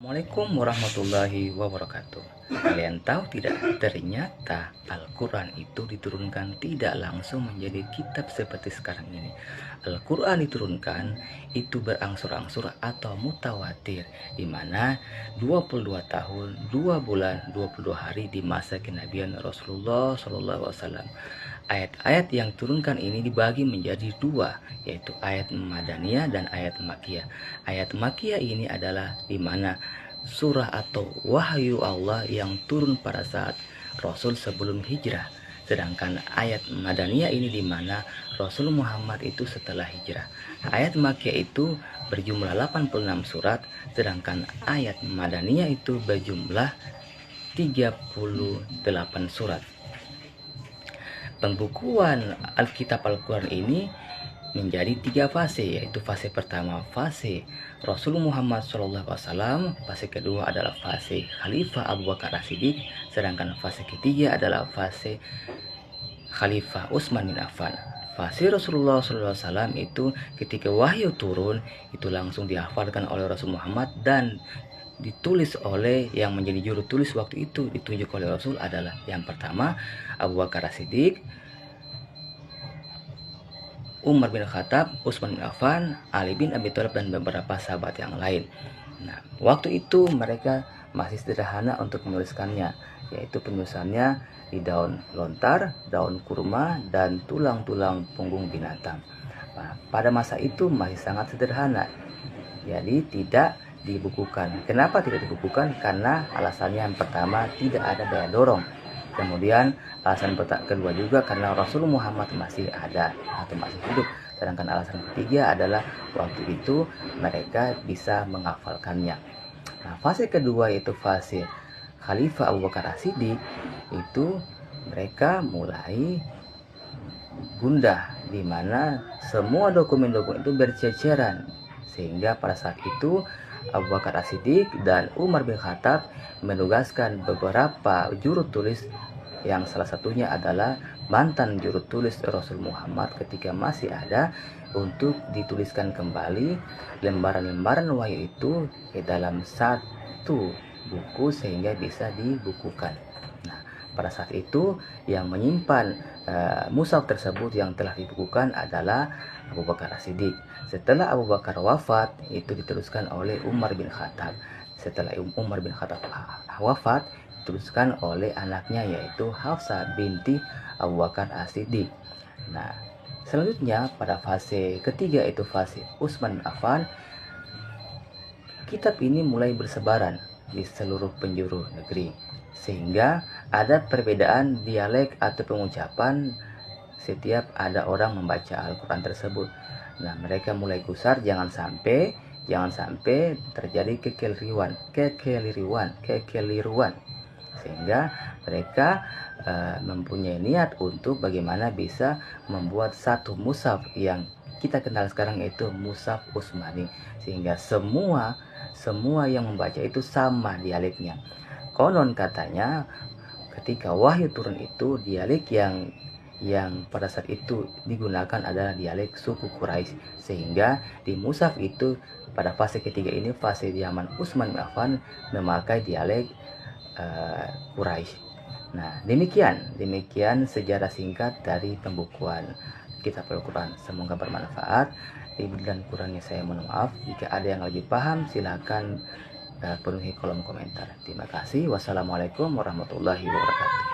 Assalamualaikum warahmatullahi wabarakatuh. Kalian tahu tidak, ternyata Al-Quran itu diturunkan tidak langsung menjadi kitab seperti sekarang ini. Al-Quran diturunkan itu berangsur-angsur atau mutawatir, di mana 22 tahun, 2 bulan, 22 hari di masa kenabian Rasulullah SAW. Ayat-ayat yang turunkan ini dibagi menjadi dua, yaitu ayat Madaniyah dan ayat Makkiyah. Ayat Makkiyah ini adalah di mana surah atau wahyu Allah yang turun pada saat Rasul sebelum hijrah. Sedangkan ayat Madaniyah ini di mana Rasul Muhammad itu setelah hijrah. Ayat Makkiyah itu berjumlah 86 surat, sedangkan ayat Madaniyah itu berjumlah 38 surat. Pembukuan Alkitab Al-Quran ini menjadi 3 fase, yaitu fase pertama fase Rasul Muhammad SAW, fase kedua adalah fase Khalifah Abu Bakar As-Siddiq, sedangkan fase ketiga adalah fase Khalifah Utsman bin Affan. Fase Rasulullah SAW itu ketika wahyu turun itu langsung dihafalkan oleh Rasul Muhammad dan ditulis oleh yang menjadi juru tulis waktu itu, ditunjuk oleh Rasul adalah yang pertama Abu Bakar As-Siddiq, Umar bin Khattab, Utsman bin Affan, Ali bin Abi Thalib, dan beberapa sahabat yang lain. Nah, waktu itu mereka masih sederhana untuk menuliskannya, yaitu penulisannya di daun lontar, daun kurma, dan tulang-tulang punggung binatang. Nah, pada masa itu masih sangat sederhana, jadi tidak dibukukan. Kenapa tidak dibukukan? Karena alasannya yang pertama tidak ada daya dorong. Kemudian alasan kedua juga karena Rasul Muhammad masih ada atau masih hidup. Sedangkan alasan ketiga adalah waktu itu mereka bisa menghafalkannya. Nah, fase kedua yaitu fase Khalifah Abu Bakar As-Siddiq, itu mereka mulai gundah di mana semua dokumen-dokumen itu berceceran, sehingga pada saat itu Abu Bakar As-Siddiq dan Umar bin Khattab menugaskan beberapa juru tulis yang salah satunya adalah mantan juru tulis Rasul Muhammad ketika masih ada, untuk dituliskan kembali lembaran-lembaran wahyu itu ke dalam satu buku sehingga bisa dibukukan. Nah, pada saat itu yang menyimpan mushaf tersebut yang telah dibukukan adalah Abu Bakar As-Siddiq. Setelah Abu Bakar wafat, itu diteruskan oleh Umar bin Khattab. Setelah Umar bin Khattab wafat, diteruskan oleh anaknya yaitu Hafsah binti Abu Bakar As-Siddiq. Nah, selanjutnya pada fase ketiga itu fase Utsman bin Affan, kitab ini mulai bersebaran di seluruh penjuru negeri, sehingga ada perbedaan dialek atau pengucapan setiap ada orang membaca Al-Quran tersebut. Nah, mereka mulai gusar jangan sampai terjadi kekeliruan, sehingga mereka mempunyai niat untuk bagaimana bisa membuat satu mushaf yang kita kenal sekarang, yaitu mushaf Utsmani, sehingga semua yang membaca itu sama dialeknya. Konon katanya ketika wahyu turun itu dialek yang pada saat itu digunakan adalah dialek suku Quraisy, sehingga di mushaf itu pada fase ketiga ini, fase zaman Utsman bin Affan, memakai dialek Quraisy. Nah, demikian sejarah singkat dari pembukuan kitab Al-Quran. Semoga bermanfaat. Lebih dan kurangnya saya mohon maaf. Jika ada yang lebih paham, silakan penuhi kolom komentar. Terima kasih. Wassalamualaikum warahmatullahi wabarakatuh.